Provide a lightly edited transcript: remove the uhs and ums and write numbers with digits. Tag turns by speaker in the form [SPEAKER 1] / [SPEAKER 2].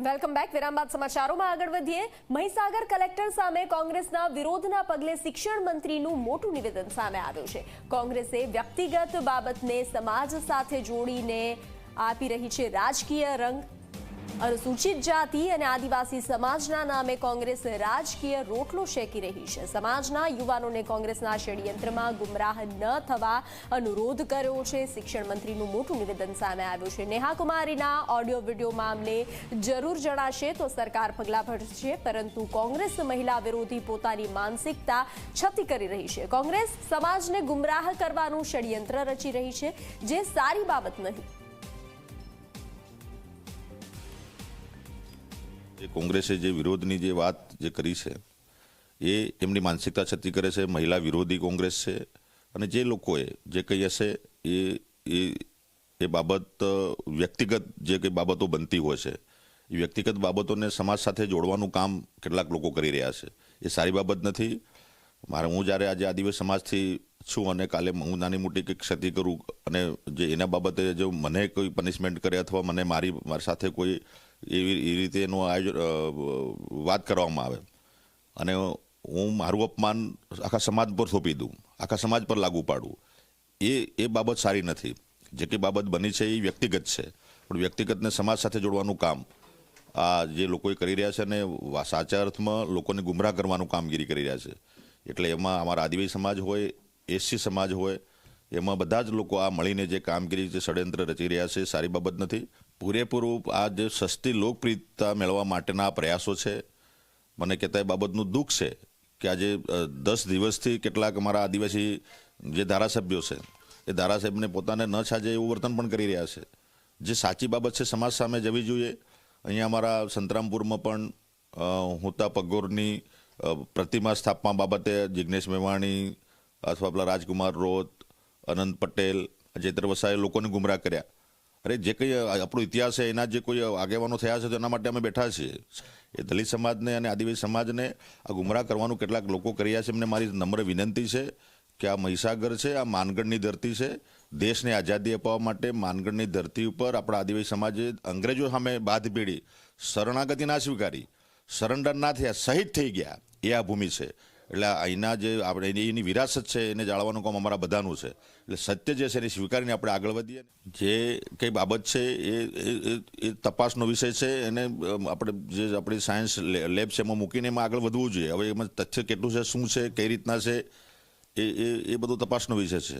[SPEAKER 1] Welcome back. વિરામ બાદ સમાચારોમાં આગળ વધીએ. મહીસાગર કલેક્ટર સામે કોંગ્રેસના વિરોધના પગલે શિક્ષણ મંત્રીનું મોટું નિવેદન સામે આવ્યું છે. કોંગ્રેસે વ્યક્તિગત બાબતને સમાજ સાથે જોડીને આપી રહી છે રાજકીય રંગ. અનુસૂચિત જાતિ અને આદિવાસી સમાજના નામે કોંગ્રેસ રાજકીય રોટલો શેકી રહી છે. સમાજના યુવાનોને કોંગ્રેસના ષડયંત્રમાં ગુમરાહ ન થવા અનુરોધ કર્યો છે. શિક્ષણ મંત્રીનું મોટું નિવેદન સામે આવ્યું છે. નેહા કુમારીના ઓડિયો વિડીયો મામલે જરૂર જણાશે તો સરકાર પગલાં ભરશે, પરંતુ કોંગ્રેસ મહિલા વિરોધી પોતાની માનસિકતા છતી કરી રહી છે. કોંગ્રેસ સમાજને ગુમરાહ કરવાનું ષડયંત્ર રચી રહી છે, જે સારી બાબત નથી.
[SPEAKER 2] કોંગ્રેસે જે વિરોધની જે વાત જે કરી છે એ એમની માનસિકતા છતી કરે છે. મહિલા વિરોધી કોંગ્રેસ છે અને જે લોકોએ જે કંઈ હશે એ બાબત વ્યક્તિગત જે કંઈ બાબતો બનતી હોય છે એ વ્યક્તિગત બાબતોને સમાજ સાથે જોડવાનું કામ કેટલાક લોકો કરી રહ્યા છે. એ સારી બાબત નથી. હું જ્યારે આજે આદિવાસી સમાજથી છું અને કાલે હું નાની મોટી કંઈક ક્ષતિ કરું અને જે એના બાબતે જો મને કોઈ પનિશમેન્ટ કરે અથવા મને મારી સાથે કોઈ એવી રીતે એનું વાત કરવામાં આવે અને હું મારું અપમાન આખા સમાજ પર થોપી દઉં, આખા સમાજ પર લાગુ પાડું, એ બાબત સારી નથી. જે કંઈ બાબત બની છે એ વ્યક્તિગત છે, પણ વ્યક્તિગતને સમાજ સાથે જોડવાનું કામ આ જે લોકો કરી રહ્યા છે અને સાચા અર્થમાં લોકોને ગુમરાહ કરવાનું કામગીરી કરી રહ્યા છે. એટલે એમાં અમારા આદિવાસી સમાજ હોય, એસસી સમાજ હોય, એમાં બધા જ લોકો આ મળીને જે કામગીરી જે ષડયંત્ર રચી રહ્યા છે સારી બાબત નથી. પૂરેપૂરું આ જે સસ્તી લોકપ્રિયતા મેળવવા માટેના પ્રયાસો છે. મને કહેતા એ બાબતનું દુઃખ છે કે આજે 10 દિવસથી કેટલાક અમારા આદિવાસી જે ધારાસભ્યો છે એ ધારાસભ્યને પોતાને ન છાજે એવું વર્તન પણ કરી રહ્યા છે. જે સાચી બાબત છે સમાજ સામે જવી જોઈએ. અહીંયા અમારા સંતરામપુરમાં પણ હુતા પગોરની પ્રતિમા સ્થાપવા બાબતે જિગ્નેશ મેવાણી અથવા પેલા રાજકુમાર રોત, અનંત પટેલ, ચેતર વસાએ લોકોને ગુમરાહ કર્યા. અરે જે કંઈ આપણો ઇતિહાસ છે એના જે કોઈ આગેવાનો થયા છે તો એના માટે અમે બેઠા છીએ. એ દલિત સમાજને અને આદિવાસી સમાજને આ ગુમરાહ કરવાનું કેટલાક લોકો કર્યા છે. એમને મારી નમ્ર વિનંતી છે કે આ મહીસાગર છે, આ માનગઢની ધરતી છે. દેશને આઝાદી અપાવવા માટે માનગઢની ધરતી ઉપર આપણા આદિવાસી સમાજે અંગ્રેજો સામે બાદ પીડી શરણાગતિ ના સ્વીકારી, સરેન્ડર ના થયા, શહીદ થઈ ગયા. એ આ ભૂમિ છે. એટલે અહીંના જે આપણે એની વિરાસત છે એને જાળવવાનું કામ અમારા બધાનું છે. એટલે સત્ય જે છે એને સ્વીકારીને આપણે આગળ વધીએ. જે કંઈ બાબત છે એ તપાસનો વિષય છે. એને આપણે જે આપણી સાયન્સ લેબ છે એમાં મૂકીને એમાં આગળ વધવું જોઈએ. હવે એમાં તથ્ય કેટલું છે, શું છે, કઈ રીતના છે, એ બધું તપાસનો વિષય છે.